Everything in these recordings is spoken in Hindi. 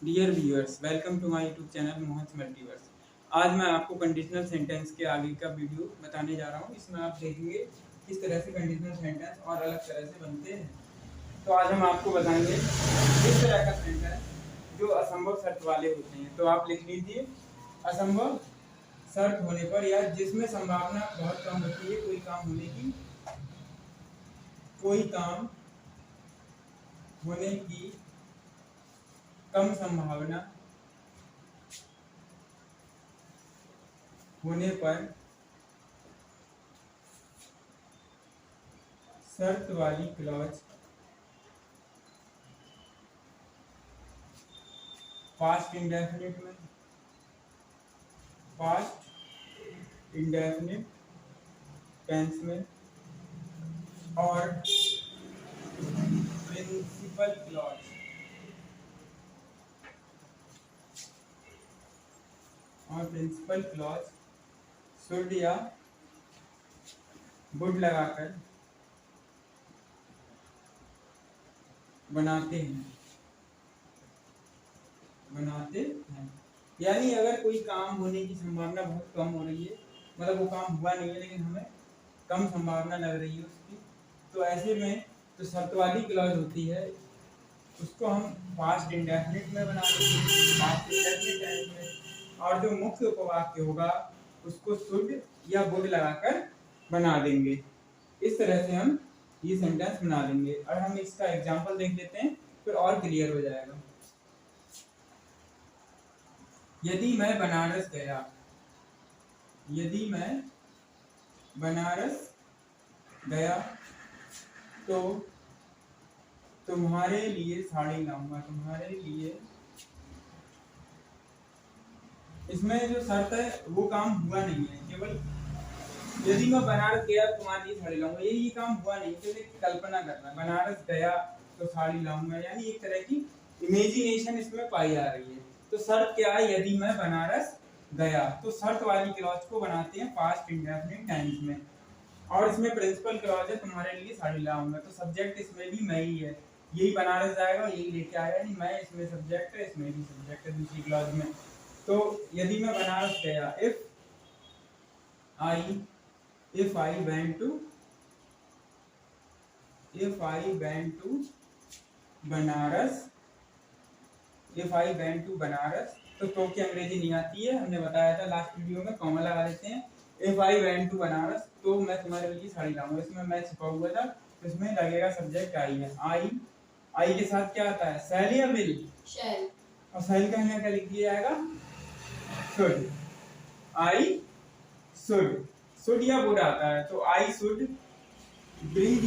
Dear viewers, welcome to my YouTube channel Mohan multiverse. आज मैं आपको कंडीशनल सेंटेंस के आगे का वीडियो बताने जा रहा हूँ। इसमें आप देखेंगे किस तरह से कंडीशनल सेंटेंस और अलग तरह से बनते हैं। तो आज हम आपको बताएंगे किस तरह का सेंटेंस जो असंभव शर्त वाले होते हैं। तो आप लिख लीजिए, असंभव शर्त होने पर या जिसमें संभावना बहुत कम होती है कोई काम होने की, कोई काम होने की कम संभावना होने पर शर्त वाली क्लॉज पास्ट इंडेफिनिट में, पास्ट इंडेफिनिट टेंस में और प्रिंसिपल क्लॉज शुड या वुड लगाकर बनाते हैं। यानी अगर कोई काम होने की संभावना बहुत कम हो रही है, मतलब वो काम हुआ नहीं है लेकिन हमें कम संभावना लग रही है उसकी, तो ऐसे में तो शर्त वाली क्लॉज होती है, उसको हम पास्ट इंडेफिनिट में बना देंगे, पास्ट इंडेफिनिट टेंस में। और जो मुख्य उपवाक्य होगा उसको शुड या वुड लगाकर बना देंगे। इस तरह से हम ये सेंटेंस बना देंगे। और हम इसका एग्जांपल देख लेते हैं, फिर और क्लियर हो जाएगा। यदि मैं बनारस गया, यदि मैं बनारस गया तो तुम्हारे लिए साड़ी लाऊंगा। तुम्हारे लिए, इसमें जो शर्त है वो काम हुआ नहीं है, केवल यदि मैं बनारस गया तुम्हारे लिए साड़ी लाऊंगा, ये काम हुआ नहीं, तो एक कल्पना करना, बनारस गया तो साड़ी लाऊंगा, यानी एक तरह की इमेजिनेशन इसमें पाई जा रही है। तो शर्त क्या है? यदि मैं बनारस गया, तो शर्त वाली क्लॉज को बनाते हैं पास्ट इंडेफिनिट टेंस में। और इसमें प्रिंसिपल क्लॉज है, तुम्हारे लिए साड़ी लाऊंगा, तो सब्जेक्ट इसमें भी मैं ही है, यही बनारस जाएगा, यही लेके आएगा, यानी मैं इसमें सब्जेक्ट है, इसमें भी सब्जेक्ट है दूसरी क्लॉज में। तो यदि मैं बनारस गया, if I went to Banaras, तो की अंग्रेजी नहीं आती है, हमने बताया था लास्ट वीडियो में, कॉमा लगा देते हैं। if I went to Banaras, तो मैं तुम्हारे लिए साड़ी लाऊंगा, इसमें मैं छिपा हुआ था, तो इसमें लगेगा सब्जेक्ट आई है। आई के साथ क्या आता है? शैल या विल? शैल। और शैल का यहाँ क्या लिख दिया जाएगा? शुड। आई शुड या वुड आता है, तो आई should bring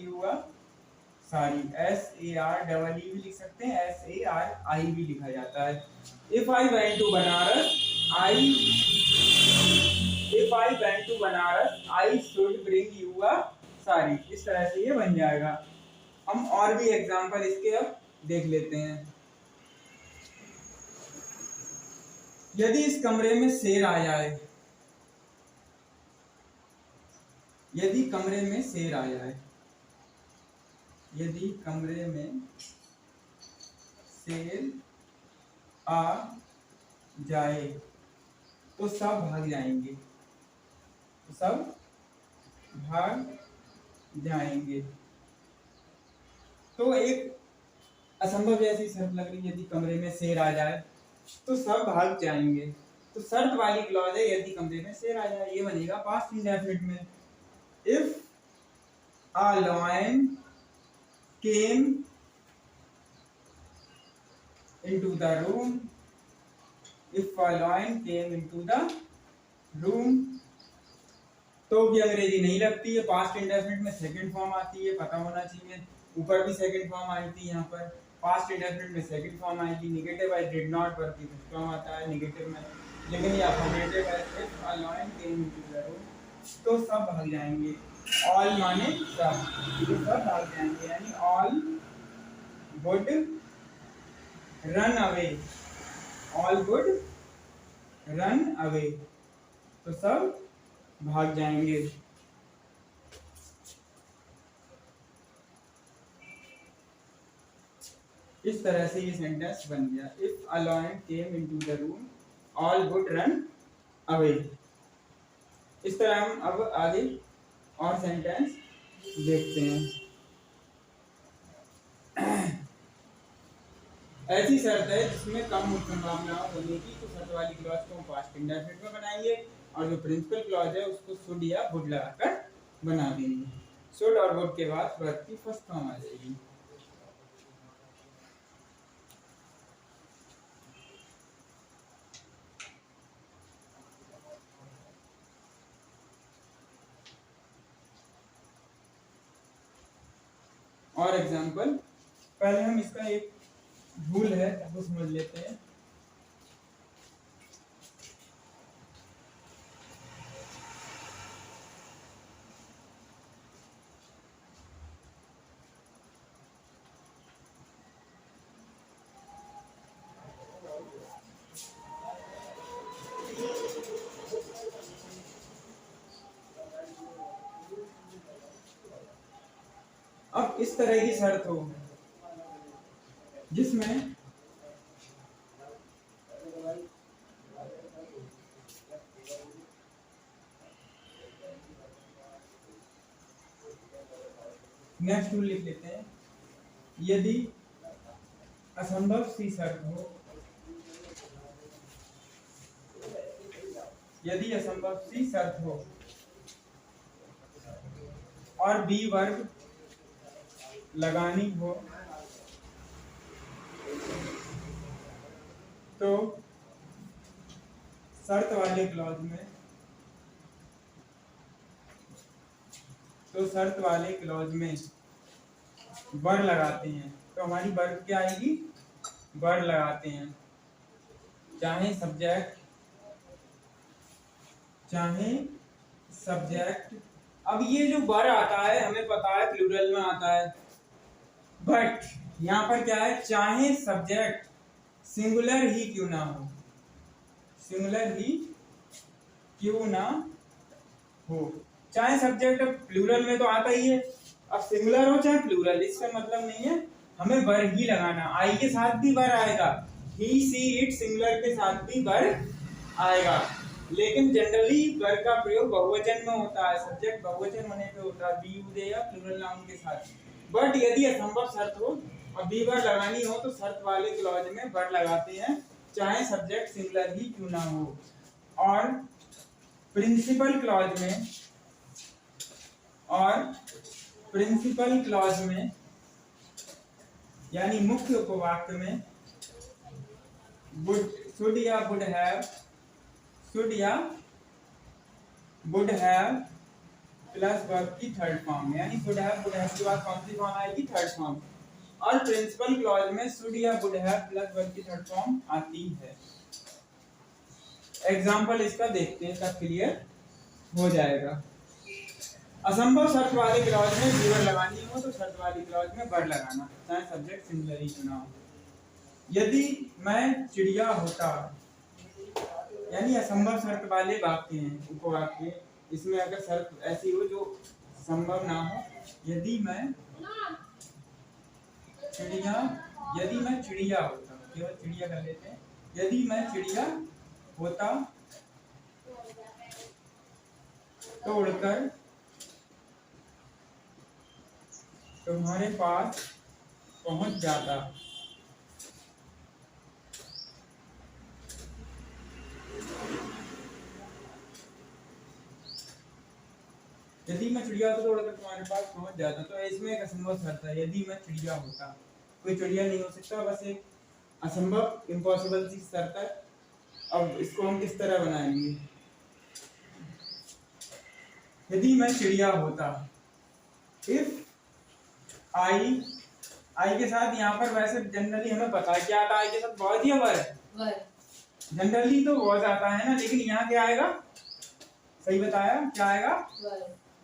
you a sari. SAREE भी लिख सकते हैं, SARI भी लिखा जाता है। If I went to Banaras I should bring you a sari. इस तरह से ये बन जाएगा। हम और भी एग्जांपल इसके अब देख लेते हैं। यदि इस कमरे में शेर आ जाए, यदि कमरे में शेर आ जाए, यदि कमरे में शेर आ जाए तो सब भाग जाएंगे, तो सब भाग जाएंगे। तो एक असंभव जैसी शर्त लग रही है, यदि कमरे में शेर आ जाए तो सब भाग जाएंगे। तो शर्त वाली क्लॉज है, यदि कमरे में शेर आ जाए, ये बनेगा पास्ट इंडेफिनिट में। If a lion came into the room, if a lion came into the room, तो भी अंग्रेजी नहीं लगती है, पास्ट इंडेफिनिट में सेकंड फॉर्म आती है, पता होना चाहिए। ऊपर भी सेकंड फॉर्म आई थी, यहाँ पर पास्ट इंडेफिनिट में सेकंड फॉर्म आई थी। नेगेटिव आई डिड नॉट पर भी फॉर्म आता है नेगेटिव में, लेकिन ये अफर्मेटिव है। If a lion came into the room, तो सब भाग जाएंगे। ऑल माने सब, तो सब भाग जाएंगे, यानी all would run away, all would run away, तो सब भाग जाएंगे। इस तरह से ये सेंटेंस बन गया, if a lion came into the room all would run away. इस तरह हम अब आगे और सेंटेंस देखते हैं। ऐसी शर्त है जिसमें कम संभावना होने की, तो शर्त वाली क्लॉज को हम पास्ट इंडेफिनिट में बनाएंगे और जो प्रिंसिपल क्लॉज है उसको शुड या वुड लगाकर बना देंगे। शुड और वुड के बाद वर्ब की फर्स्ट फॉर्म आ जाएगी। और एग्जांपल, पहले हम इसका एक भूल है वो समझ लेते हैं। अब इस तरह की शर्त हो जिसमें नेक्स्ट रूल लिख लेते हैं, यदि असंभव सी शर्त हो, यदि असंभव सी शर्त हो और बी वर्ग लगानी हो तो शर्त वाले क्लॉज में, तो शर्त वाले क्लॉज में वर लगाते हैं। तो हमारी वर्ग क्या आएगी, वर लगाते हैं, चाहे सब्जेक्ट चाहे सब्जेक्ट। अब ये जो वर आता है हमें पता है प्लूरल में आता है, बट यहाँ पर क्या है, चाहे सब्जेक्ट सिंगुलर ही क्यों ना हो, सिंगुलर ही क्यों ना हो। चाहे सब्जेक्ट प्लूरल में तो आता ही है, अब सिंगुलर हो चाहे प्लूरल इसका मतलब नहीं है, हमें वर ही लगाना। आई के साथ भी वर आएगा, ही सी इट सिंगुलर के साथ भी वर आएगा, लेकिन जनरली वर का प्रयोग बहुवचन में होता है, सब्जेक्ट बहुवचन होने पे होता है, बी उदय या प्लूरल नाउन के साथ। बट यदि असंभव शर्त हो और बी वर लगानी हो तो शर्त वाले क्लॉज में वर लगाते हैं, चाहे सब्जेक्ट सिंगुलर ही क्यों ना हो। और प्रिंसिपल क्लॉज में, और प्रिंसिपल क्लॉज में यानी मुख्य उपवाक्य में वुड, शुड या वुड हैव, शुड या वुड हैव प्लस वर्ब की थर्ड फॉर्म, यानी शुड हैव वुड हैव के बाद कौन सी फॉर्म आएगी, थर्ड फॉर्म। और प्रिंसिपल क्लॉज में शुड या वुड हैव प्लस वर्ब की थर्ड फॉर्म आती है। एग्जांपल इसका देखते हैं तब क्लियर हो जाएगा। असंभव शर्त वाले क्लॉज में वीवर लगानी हो तो शर्त वाली क्लॉज में वर लगाना, चाहे सब्जेक्ट सिंगुलर ही क्यों ना हो। यदि मैं चिड़िया होता, यानी असंभव शर्त वाले वाक्य हैं, उपवाक्य, इसमें अगर शर्त ऐसी हो जो संभव ना हो, यदि मैं चिड़िया, यदि मैं चिड़िया होता, केवल चिड़िया कर लेते हैं, यदि मैं चिड़िया होता तो उड़कर तुम्हारे पास पहुंच जाता। यदि मैं चिड़िया होता तो उड़कर तुम्हारे पास पहुंच जाता। तो इसमें एक असंभव शर्त है, यदि मैं चिड़िया होता, कोई चिड़िया नहीं हो सकता, बस एक असंभव इम्पॉसिबल सी शर्त है। अब इसको हम किस तरह बनाएंगे, यदि मैं चिड़िया होता, इफ आई, आई के साथ यहाँ पर वैसे जनरली हमें पता है क्या आता है, आई के साथ वॉज या वर, जनरली तो वॉज आता है ना, लेकिन यहाँ क्या आएगा, सही बताया क्या आएगा,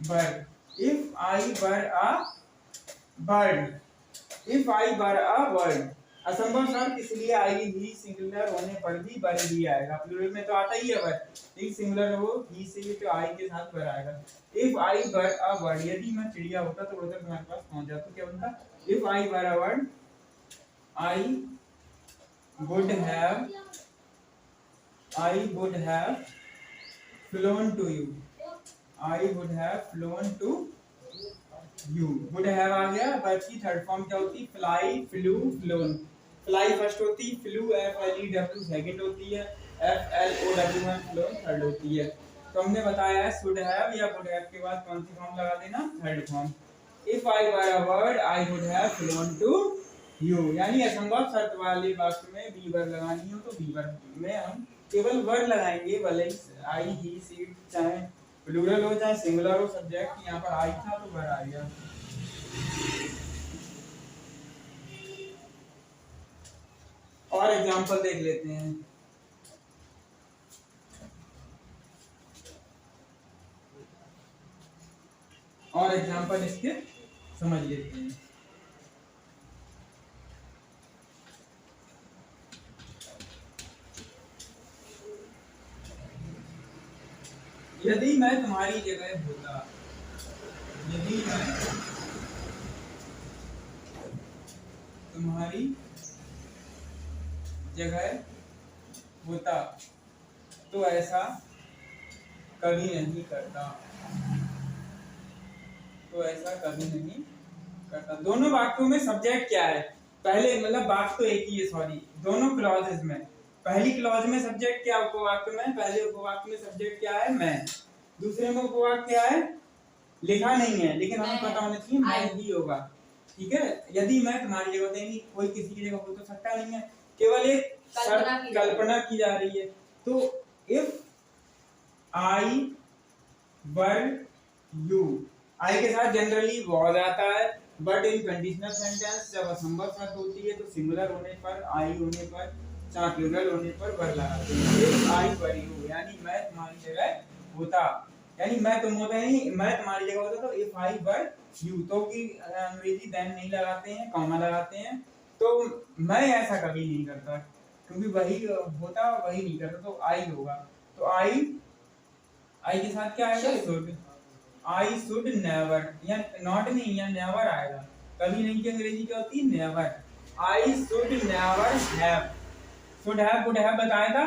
were. If I were a bird, if I were a bird, असंभव शर्त इसलिए आएगी, ही सिंगुलर होने पर भी वर भी आएगा, प्लूरल में तो आता ही है वर, ठीक सिंगुलर हो ही से तो आई के साथ वर आएगा। If I were a bird, यदि मैं चिड़िया होता तो उड़कर तुम्हारे पास पहुंच जाता, क्या बनता, if I were a bird I would have flown to you. I would have flown to you. would have आ गया। वर्ब की थर्ड फॉर्म क्या होती है? Fly, flu, phloem. Fly first होती है, फ्लू FLEW सेकंड होती है, FLOWN फ्लोन थर्ड होती है। तो हमने बताया है शुड हैव या वुड हैव के बाद कौन सी फॉर्म लगा देना? Third form. If I were a bird I would have flown to you. यानी असंभव शर्त वाले वाक्य में बी वर्ब लगानी हो तो बी वर्ब में हम केवल वर्ड लगाएंगे, भले आई ही सी चाहे प्लूरल हो चाहे सिंगुलर हो। सब्जेक्ट यहाँ पर आई था तो वर्ड आ गया। और एग्जांपल देख लेते हैं। और एग्जांपल इसके समझ लेते हैं। यदि मैं तुम्हारी जगह होता, यदि मैं तुम्हारी जगह होता तो ऐसा कभी नहीं करता, तो ऐसा कभी नहीं करता। दोनों वाक्यों में सब्जेक्ट क्या है? पहले मतलब वाक्य तो एक ही है, सॉरी, दोनों क्लॉजेस में। पहली क्लॉज में सब्जेक्ट क्या है उपवाक्य में? पहले उपवाक्य में सब्जेक्ट क्या है? मैं। दूसरे में उपवाक्य क्या है? लिखा नहीं है, लेकिन हमें पता होना चाहिए मैं ही होगा। ठीक है। यदि मैं तुम्हारी जगह देंगी, कोई किसी की जगह हो तो सकता नहीं है, केवल एक कल्पना की जा रही है। तो इफ आई वर यू, आई के साथ जनरली वॉज आता है, बट इन कंडीशनल सेंटेंस जब असंभव शर्त होती है तो सिंगुलर होने पर, आई होने पर, चाहे प्लूरल होने पर वर लगाते हैं। इफ आई वर यू यानी मैं तुम्हारी जगह होता, यानी मैं तुम होता नहीं, मैं तुम्हारी जगह होता। तो इफ आई वर यू, तो की अंग्रेजी देन नहीं लगाते हैं, कॉमा लगाते हैं। तो मैं ऐसा कभी नहीं करता, क्योंकि वही होता वही नहीं करता, तो आई होगा। तो आई के साथ क्या आएगा? शुड। आई शुड नेवर, या नॉट नहीं, या नेवर आएगा। कभी नहीं की अंग्रेजी क्या होती है? Never. I should never have. Should have would have बताया था,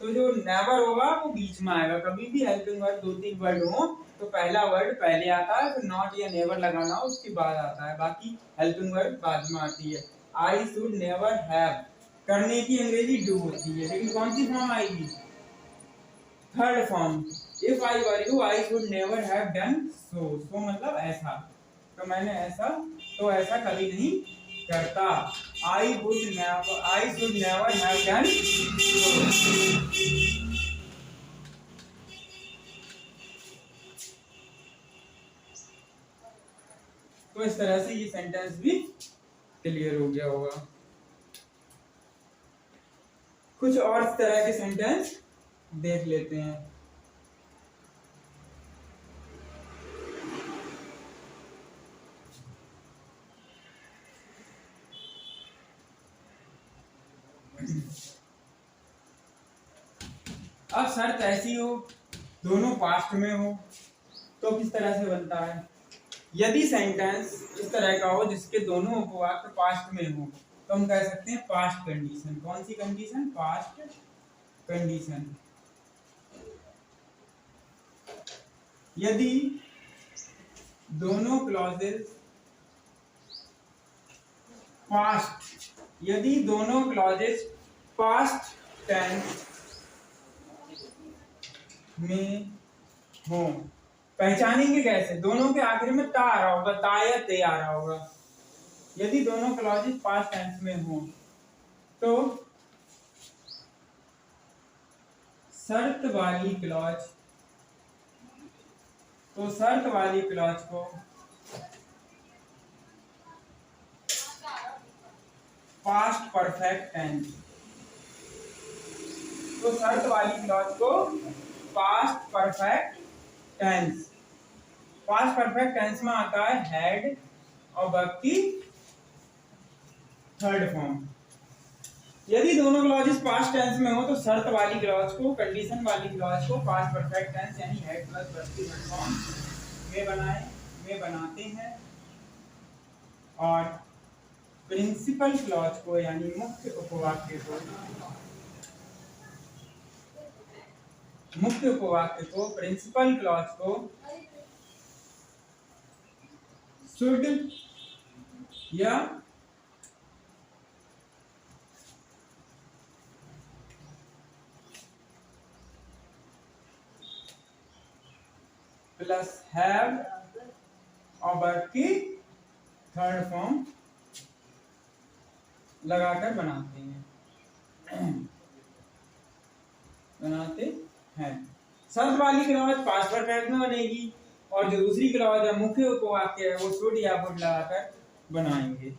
तो जो नेवर होगा वो बीच में आएगा। कभी भी हेल्पिंग वर्ड दो तीन वर्ड हो तो पहला वर्ड पहले आता है, फिर नॉट या नेवर लगाना हो उसके बाद आता है, बाकी हेल्पिंग वर्ड बाद में आती है। आई शुड नेवर हैव, करने की अंग्रेजी डू होती है, लेकिन कौन सी फॉर्म आएगी? Third form. If I were you I should never have done so. So मतलब ऐसा, तो मैंने ऐसा, तो ऐसा कभी नहीं करता। I would never, I should never have done सो। तो इस तरह से ये सेंटेंस भी क्लियर हो गया होगा। कुछ और इस तरह के सेंटेंस देख लेते हैं। अब शर्त ऐसी हो, दोनों पास्ट में हो, तो किस तरह से बनता है? यदि सेंटेंस इस तरह का हो जिसके दोनों उपवाक्य पास्ट में हो, तो हम कह सकते हैं पास्ट कंडीशन। कौन सी कंडीशन? Past condition. यदि दोनों क्लॉजेस पास्ट, यदि दोनों क्लॉजेस पास्ट टेंस में हो, पहचानेंगे कैसे? दोनों के आखिर में ता आ रहा होगा, ता या ते आ रहा होगा। यदि दोनों क्लॉजेस पास्ट टेंस में हो तो शर्त वाली क्लॉज, तो शर्त वाली क्लॉज को पास्ट परफेक्ट टेंस, तो शर्त वाली क्लॉज को past perfect tense, past perfect tense में आता है हैड और वर्ब की थर्ड फॉर्म। यदि दोनों क्लॉजेस पास्ट टेंस में हो तो शर्त वाली क्लॉज को, कंडीशन वाली क्लॉज को पास्ट परफेक्ट टेंस यानी हैड प्लस वर्ब की थर्ड फॉर्म में बनाते हैं। और प्रिंसिपल क्लॉज को यानी मुख्य उपवाक्य को प्रिंसिपल क्लॉज को शुड या प्लस हैव और वर्ब की थर्ड फॉर्म लगाकर बनाते हैं। शब्द वाली क्लॉज पास्ट परफेक्ट में बनेगी और जो दूसरी क्लॉज है मुख्य उपवाक्य है वो शुड या वुड लगाकर बनाएंगे।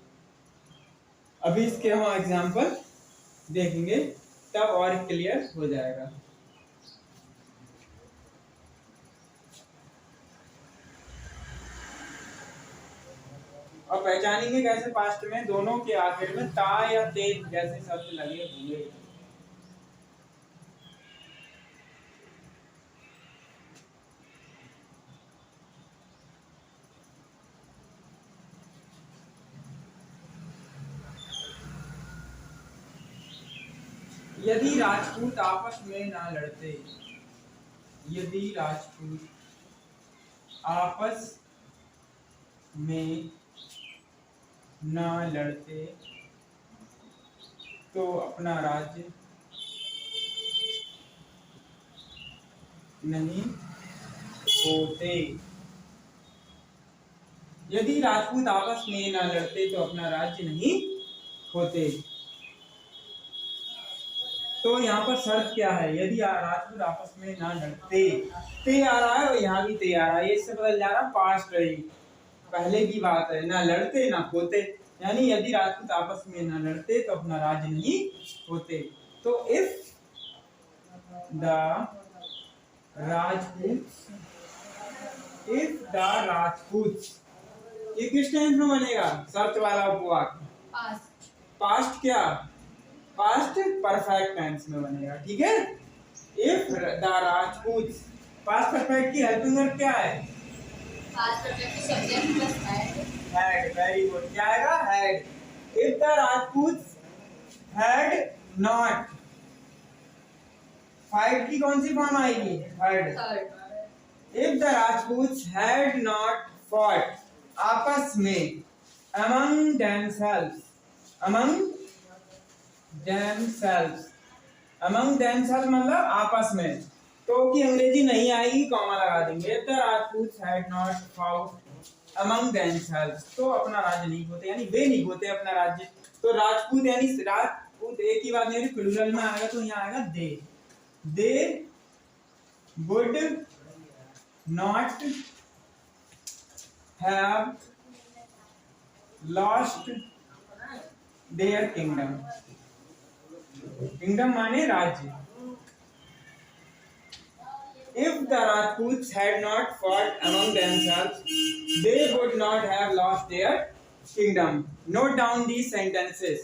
अभी इसके हम एग्जांपल देखेंगे तब और क्लियर हो जाएगा। और पहचानेंगे कैसे पास्ट में दोनों के आखिर में ता या ते जैसे शब्द लगे हुए। यदि राजपूत आपस में ना लड़ते, यदि राजपूत आपस में ना लड़ते तो अपना राज्य नहीं होते। यदि राजपूत आपस में ना लड़ते तो अपना राज्य नहीं होते। तो यहाँ पर शर्त क्या है? यदि राजपूत आपस में ना लड़ते, ते आ रहा है और यहाँ भी ते आ रहा है, इससे बदल जा रहा पास्ट है, पहले की बात है, ना लड़ते ना होते, यानी यदि राजपूत आपस में ना लड़ते तो अपना राज्य नहीं होते। तो इफ द राजपूत ये किस टेंस में बनेगा? शर्त वाला उपवाक्य पास्ट क्या? पास्ट परफेक्ट टेंस में बनेगा। ठीक है, if the Rajput past perfect की हेल्पिंग वर्ब क्या है? पास्ट परफेक्ट की subject plus had. Very good, क्या आएगा? Had. If the Rajput had not, fight की कौन सी फॉर्म आएगी? Third. If the Rajput had not fought आपस में, among themselves, among themselves मतलब आपस में, तो की अंग्रेजी नहीं आएगी, कॉमा लगा देंगे। If the Rajputs had not fought among themselves, तो अपना राज्य नहीं होते, यानी वे नहीं होते अपना राज्य। तो राजपूत यानी राजपूत एक ही बात नहीं, प्लूरल में आएगा तो यहाँ आएगा they would not have lost their kingdom। Kingdom माने राज्य। If the Rajputs had not fought among themselves, they would not have lost their kingdom। Note down these sentences।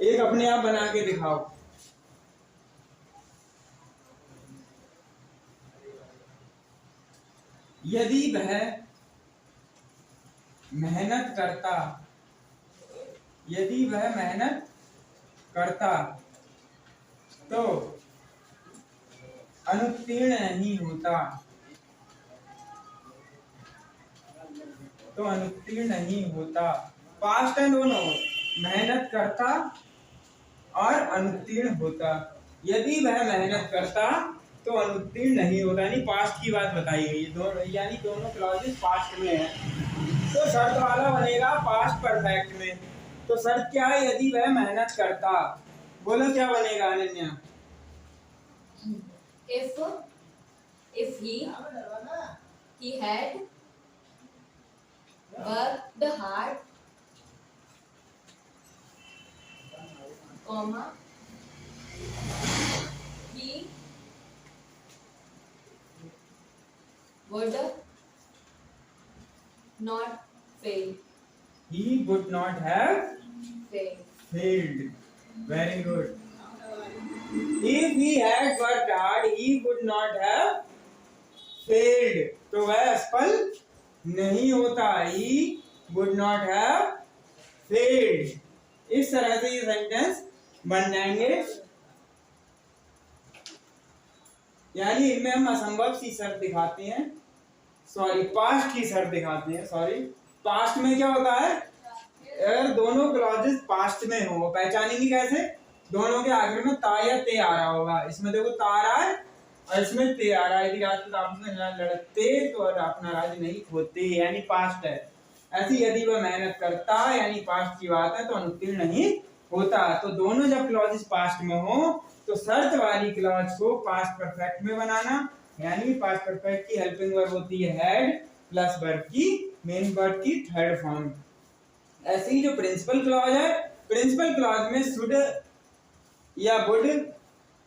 एक अपने आप बना के दिखाओ। यदि वह मेहनत करता, यदि वह मेहनत करता तो अनुत्तीर्ण नहीं होता, तो अनुत्तीर्ण नहीं होता। पास्ट है दोनों, मेहनत करता और अनुत्तीर्ण होता। यदि वह मेहनत करता तो अनुत्तीर्ण नहीं होता, यानी पास्ट की बात बताई गई है दोनों, यानी दोनों क्लॉजेस पास्ट में है। तो शर्त वाला बनेगा पास्ट परफेक्ट में। तो शर्त क्या है? यदि वह मेहनत करता, बोलो क्या बनेगा Ananya? if he had worked hard, comma, he would not fail। He would not have failed। Very good। If he had worked hard, he would not have failed। तो वह असफल नहीं होता, he would not have failed. इस तरह से ये सेंटेंस बन जाएंगे, यानी इनमें हम असंभव सी शर्त दिखाते हैं, सॉरी पास्ट की शर्त दिखाते हैं। सॉरी, पास्ट में क्या होता है, अगर दोनों क्लॉजेस पास्ट में हो, पहचानेंगे कैसे, दोनों के आखिर में ता या ते आ रहा होगा। इसमें देखो ता आ रहा है और इसमें ते आ रहा है, यदि रात आपस में लड़ते तो और अपना राज नहीं खोते, यानी पास्ट है। ऐसी यदि वह मेहनत करता, यानी पास्ट की बात है, तो अनुत्तीर्ण नहीं होता। तो दोनों जब क्लॉजेस पास्ट में हो तो शर्त वाली क्लॉज को पास्ट परफेक्ट में बनाना, यानी पास्ट परफेक्ट की हेल्पिंग वर्ब होती है हैड प्लस वर्ब की मेन वर्ब की थर्ड फॉर्म। ऐसे ही जो प्रिंसिपल क्लॉज है, प्रिंसिपल क्लॉज में शुड या वुड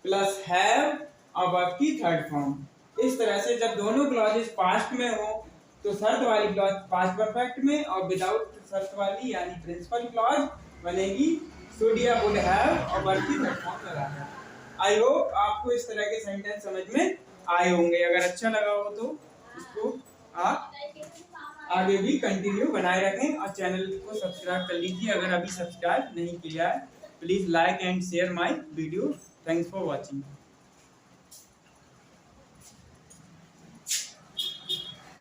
प्लस हैव और वर्ब की थर्ड फॉर्म। इस तरह से जब दोनों क्लॉजेस पास्ट में हो तो शर्त वाली क्लॉज पास्ट परफेक्ट में, और विदाउट शर्त वाली यानी प्रिंसिपल क्लॉज बनेगी शुड या वुड हैव और वर्ब की थर्ड फॉर्म लगाना। आई होप आपको इस तरह के सेंटेंस समझ में आए होंगे। अगर अच्छा लगा हो तो इसको आप आगे भी कंटिन्यू बनाए रखें और चैनल को सब्सक्राइब कर लीजिए अगर अभी सब्सक्राइब नहीं किया है। Please like and share my video. Thanks for watching.